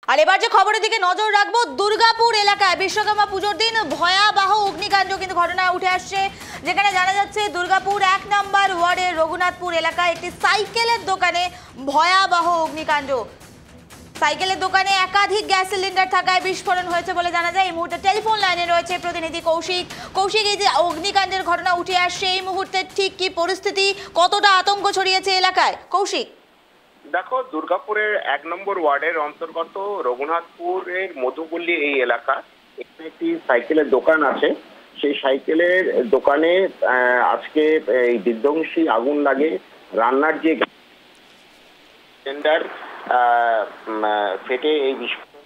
আর এবার যে খবরের দিকে নজর রাখবো, দুর্গাপুর এলাকায় বিশ্বকর্মা পুজোর দিন ভয়াবহ অগ্নিকাণ্ড কিন্তু ঘটনায় উঠে আসছে, যেখানে জানা যাচ্ছে দুর্গাপুর ১ নম্বর ওয়ার্ডের রঘুনাথপুর এলাকায় একটি সাইকেলের দোকানে ভয়াবহ অগ্নিকাণ্ড। সাইকেলের দোকানে একাধিক গ্যাস সিলিন্ডার থাকায় বিস্ফোরণ হয়েছে বলে জানা যায়। এই মুহূর্তে টেলিফোন লাইনে রয়েছে প্রতিনিধি কৌশিক। কৌশিক, এই যে অগ্নিকাণ্ডের ঘটনা উঠে আসছে এই মুহূর্তে ঠিক কি পরিস্থিতি, কতটা আতঙ্ক ছড়িয়েছে এলাকায়? কৌশিক, দেখো, দুর্গাপুরের ১ নম্বর ওয়ার্ডের অন্তর্গত রঘুনাথপুরের মধুপল্লী এই এলাকা, এখানে একটি সাইকেলের দোকান আছে। সেই সাইকেলের দোকানে আজকে এই বিধ্বংসী আগুন লাগে। রান্নার যে সিলিন্ডার ফেটে এই বিস্ফোরণ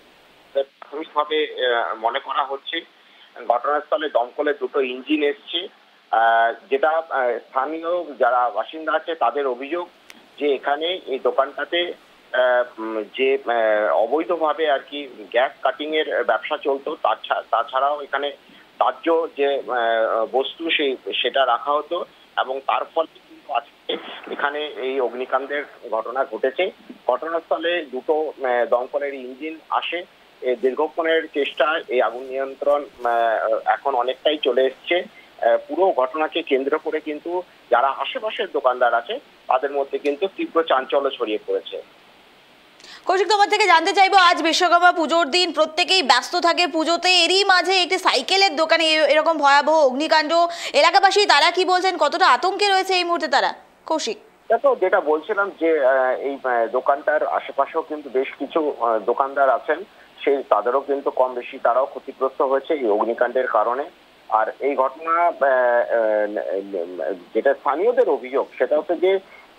প্রাথমিকভাবে মনে করা হচ্ছে। ঘটনাস্থলে দমকলের দুটো ইঞ্জিন এসছে। যেটা স্থানীয় যারা বাসিন্দা আছে তাদের অভিযোগ যে এখানে এই দোকানটাতে যে অবৈধভাবে আর কি গ্যাস কাটিং এর ব্যবসা চলতো, তাছাড়াও এখানে দাহ্য যে বস্তু সেটা রাখা হতো, এবং তার ফলে কিন্তু আজকে এখানে এই অগ্নিকাণ্ডের ঘটনা ঘটেছে। ঘটনাস্থলে দুটো দমকলের ইঞ্জিন আসে। দীর্ঘক্ষণের চেষ্টায় এই আগুন নিয়ন্ত্রণ এখন অনেকটাই চলে এসছে। পুরো ঘটনাকে কেন্দ্র করে কিন্তু যারা আশেপাশের দোকানদার আছে তাদের মধ্যে কিন্তু তীব্র চাঞ্চল্য ছড়িয়ে পড়েছে। কৌশিক, তোমার থেকে জানতে চাইবো, আজ বিশ্বকর্মা পুজোর দিন, প্রত্যেকেই ব্যস্ত থাকে পুজোতে, এরই মাঝে একটি সাইকেলের দোকানে এরকম ভয়াবহ অগ্নিকাণ্ড। এলাকাবাসী তারা কি বলছেন, কতটা আতঙ্কে রয়েছে এই মুহূর্তে তারা? কৌশিক, দেখো, যেটা বলছিলাম যে এই দোকানটার আশেপাশেও কিন্তু বেশ কিছু দোকানদার আছেন, তাদেরও কিন্তু কম বেশি তারাও ক্ষতিগ্রস্ত হয়েছে এই অগ্নিকাণ্ডের কারণে। আর এই ঘটনা যেটা স্থানীয়দের অভিযোগ সেটা হচ্ছে যে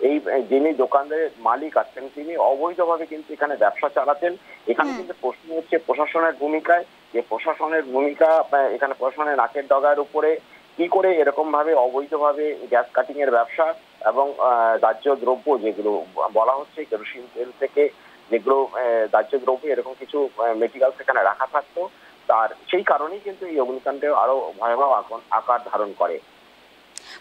এই যিনি দোকানদারের মালিক আছেন তিনি অবৈধভাবে কিন্তু এখানে ব্যবসা চালাতেন। এখানে কিন্তু প্রশ্ন হচ্ছে প্রশাসনের ভূমিকায়, যে প্রশাসনের ভূমিকা এখানে প্রশাসনের নাকের ডগার উপরে কি করে এরকম ভাবে অবৈধভাবে গ্যাস কাটিং এর ব্যবসা এবং দাহ্য দ্রব্য যেগুলো বলা হচ্ছে কেরোসিন তেল থেকে যেগুলো দাহ্য দ্রব্য এরকম কিছু মেটেরিয়াল সেখানে রাখা থাকতো, তার সেই কারণেই কিন্তু এই অগ্নিকাণ্ডে আরো ভয়াবহ আকার ধারণ করে।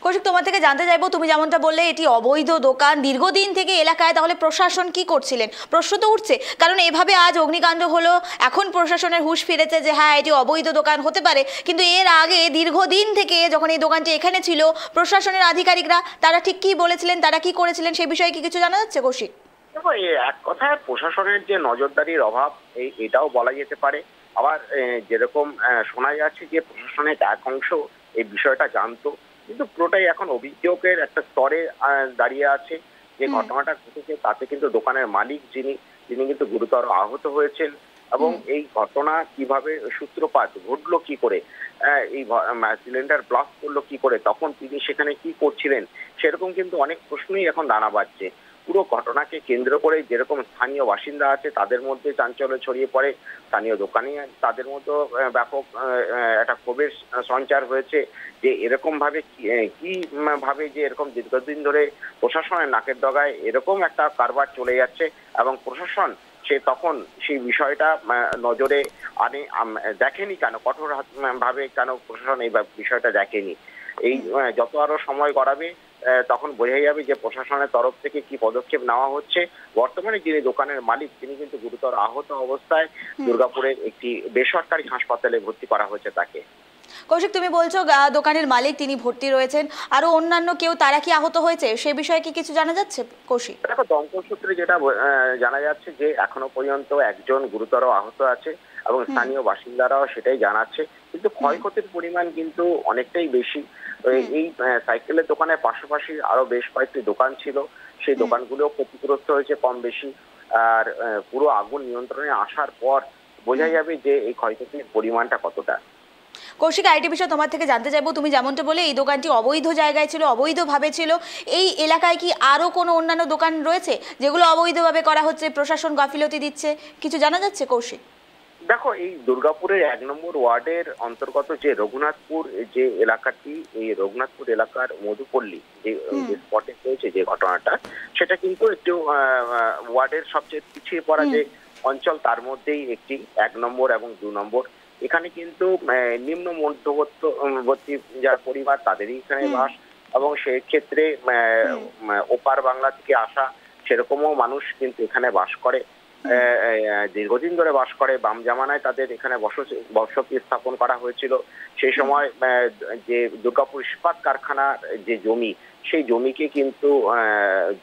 কৌশিক, তোমার থেকে জানতে চাইবো, তুমি যেমনটা বললে এটি অবৈধ দোকান দীর্ঘদিন থেকে এলাকায়, তাহলে প্রশাসন কি করছিলেন? প্রশ্ন তো উঠছে, কারণ এভাবে আজ অগ্নিকাণ্ড হলো, এখন প্রশাসনের হুঁশ ফিরেছে যে হ্যাঁ এটি অবৈধ দোকান হতে পারে, কিন্তু এর আগে দীর্ঘদিন থেকে যখন এই দোকানটি এখানে ছিল প্রশাসনের আধিকারিকরা তারা ঠিক কি বলেছিলেন, তারা কি করেছিলেন, সে বিষয়ে কি কিছু জানা যাচ্ছে? কৌশিক, দেখো, এক কথায় প্রশাসনের যে নজরদারির অভাব এটাও বলা যেতে পারে। আবার যেরকম শোনা যাচ্ছে যে প্রশাসনের এক অংশ এই বিষয়টা জানতো, কিন্তু পুরোটাই এখন অভিযোগের একটা স্তরে দাঁড়িয়ে আছে। যে ঘটনাটা ঘটেছে তাতে কিন্তু দোকানের মালিক যিনি কিন্তু গুরুতর আহত হয়েছেন, এবং এই ঘটনা কিভাবে সূত্রপাত ঘটলো, কি করে এই সিলিন্ডার ব্লাস্ট করলো কি করে, তখন তিনি সেখানে কি করছিলেন, সেরকম কিন্তু অনেক প্রশ্নই এখন দানা বাজছে। পুরো ঘটনাকে কেন্দ্র করে যেরকম স্থানীয় বাসিন্দা আছে তাদের মধ্যে চাঞ্চল্য ছড়িয়ে পড়ে, স্থানীয় দোকানি তাদের মধ্যে ব্যাপক একটা ক্ষোভের সঞ্চার হয়েছে যে এরকম ভাবে কি ভাবে যে এরকম দীর্ঘদিন ধরে প্রশাসনের নাকের ডগায় এরকম একটা কারবার চলে যাচ্ছে, এবং প্রশাসন তখন সেই বিষয়টা নজরে দেখেনি কেন, কঠোর ভাবে কেন প্রশাসন এই বিষয়টা দেখেনি। এই যত আরো সময় গড়াবে তখন বোঝা যাবে যে প্রশাসনের তরফ থেকে কি পদক্ষেপ নেওয়া হচ্ছে। বর্তমানে যিনি দোকানের মালিক তিনি কিন্তু গুরুতর আহত অবস্থায় দুর্গাপুরের একটি বেসরকারি হাসপাতালে ভর্তি করা হয়েছে তাকে। কৌশিক, তুমি বলছো দোকানের মালিক তিনি ভর্তি রয়েছেন, আরো অন্যান্য কেউ তারা কি আহত হয়েছে, সে বিষয়ে কি কিছু জানা যাচ্ছে? কৌশিক, দেখো, দমকল সূত্রে যেটা জানা যাচ্ছে যে এখনো পর্যন্ত একজন গুরুতর আহত আছে, এবং স্থানীয় বাসিন্দারাও সেটাই জানাচ্ছে, কিন্তু ক্ষয়ক্ষতির পরিমাণ কিন্তু অনেকটাই বেশি। এই সাইকেলের দোকানের পাশাপাশি আরো বেশ কয়েকটি দোকান ছিল, সেই দোকানগুলো ক্ষতিগ্রস্ত হয়েছে কম বেশি। আর পুরো আগুন নিয়ন্ত্রণে আসার পর বোঝা যাবে যে এই ক্ষয়ক্ষতির পরিমাণটা কতটা। কৌশিক, আইটি বিষয়ে তোমার থেকে জানতে চাইবো, তুমি যেমনটা বলে এই দোকানটি অবৈধ জায়গায় ছিল, অবৈধভাবে ছিল, এই এলাকায় কি আরো কোনো অন্যান্য দোকান রয়েছে যেগুলো অবৈধভাবে করা হচ্ছে, প্রশাসন গাফিলতি দিচ্ছে, কিছু জানা যাচ্ছে? কৌশিক, দেখো, এই দুর্গাপুরের ১ নম্বর ওয়ার্ডের অন্তর্গত যে রঘুনাথপুর যে এলাকাটি, এই রঘুনাথপুর এলাকার মধুপল্লী যে স্পটে হয়েছে যে ঘটনাটা, সেটা কিন্তু একটু ওয়ার্ডের সবচেয়ে পিছিয়ে পড়া যে অঞ্চল তার মধ্যেই একটি ১ নম্বর এবং ২ নম্বর। এখানে কিন্তু নিম্ন মধ্যবর্তী যার পরিবার তাদেরই এখানে বাস, এবং সেক্ষেত্রে ওপার বাংলা থেকে আসা সেরকমও মানুষ কিন্তু এখানে বাস করে। দীর্ঘদিন ধরে বাস করে। বাম জামানায় তাদের এখানে বসতি স্থাপন করা হয়েছিল। সেই সময় যে দুর্গাপুর ইস্পাত কারখানার যে জমি, সেই জমিকে কিন্তু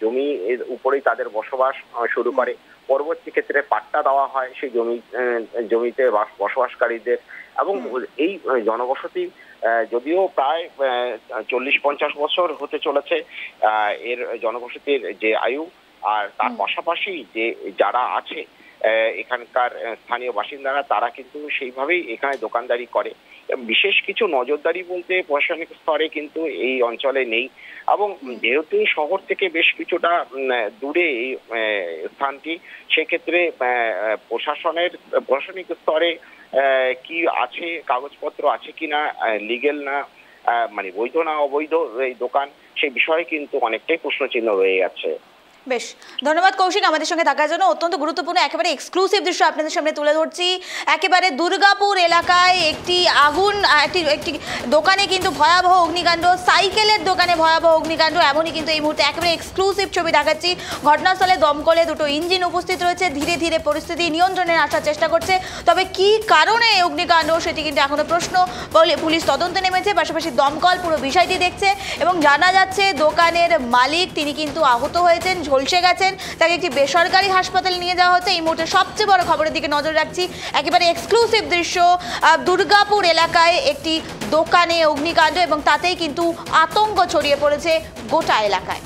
জমি এর উপরেই তাদের বসবাস শুরু করে। পরবর্তী ক্ষেত্রে পাট্টা দেওয়া হয় সেই জমিতে বসবাসকারীদের, এবং এই জনবসতি যদিও প্রায় 40-50 বছর হতে চলেছে এর জনবসতির যে আয়ু, আর তার পাশাপাশি যে যারা আছে এখানকার স্থানীয় বাসিন্দারা, তারা কিন্তু সেইভাবেই এখানে দোকানদারি করে। বিশেষ কিছু নজরদারি বলতে প্রশাসনিক স্তরে কিন্তু এই অঞ্চলে নেই, এবং যেহেতু শহর থেকে বেশ কিছুটা দূরে এই স্থানটি, সেক্ষেত্রে প্রশাসনিক স্তরে কি আছে, কাগজপত্র আছে কিনা, লিগেল না মানে বৈধ না অবৈধ এই দোকান, সেই বিষয়ে কিন্তু অনেকটাই প্রশ্নচিহ্ন রয়ে যাচ্ছে। বেশ, ধন্যবাদ কৌশিক আমাদের সঙ্গে থাকার জন্য। অত্যন্ত গুরুত্বপূর্ণ একেবারে এক্সক্লুসিভ দৃশ্য আপনাদের সামনে তুলে ধরছি। একেবারে দুর্গাপুর এলাকায় একটি একটি দোকানে কিন্তু ভয়াবহ অগ্নিকাণ্ড, সাইকেলের দোকানে ভয়াবহ অগ্নিকাণ্ড, এমনই কিন্তু এই মুহূর্তে একেবারে এক্সক্লুসিভ ছবি দেখাচ্ছি। ঘটনাস্থলে দমকলে 2টো ইঞ্জিন উপস্থিত রয়েছে, ধীরে ধীরে পরিস্থিতি নিয়ন্ত্রণে আসার চেষ্টা করছে। তবে কি কারণে এই অগ্নিকাণ্ড সেটি কিন্তু এখনো প্রশ্ন। পুলিশ তদন্তে নেমেছে, পাশাপাশি দমকল পুরো বিষয়টি দেখছে, এবং জানা যাচ্ছে দোকানের মালিক তিনি কিন্তু আহত হয়েছেন, ঝলসে গেছেন, তাকে একটি বেসরকারি হাসপাতালে নিয়ে যাওয়া হচ্ছে। এই মুহূর্তে সবচেয়ে বড় খবরের দিকে নজর রাখছি। একেবারে এক্সক্লুসিভ দৃশ্য, দুর্গাপুর এলাকায় একটি দোকানে অগ্নিকাণ্ড, এবং তাতেই কিন্তু আতঙ্ক ছড়িয়ে পড়েছে গোটা এলাকায়।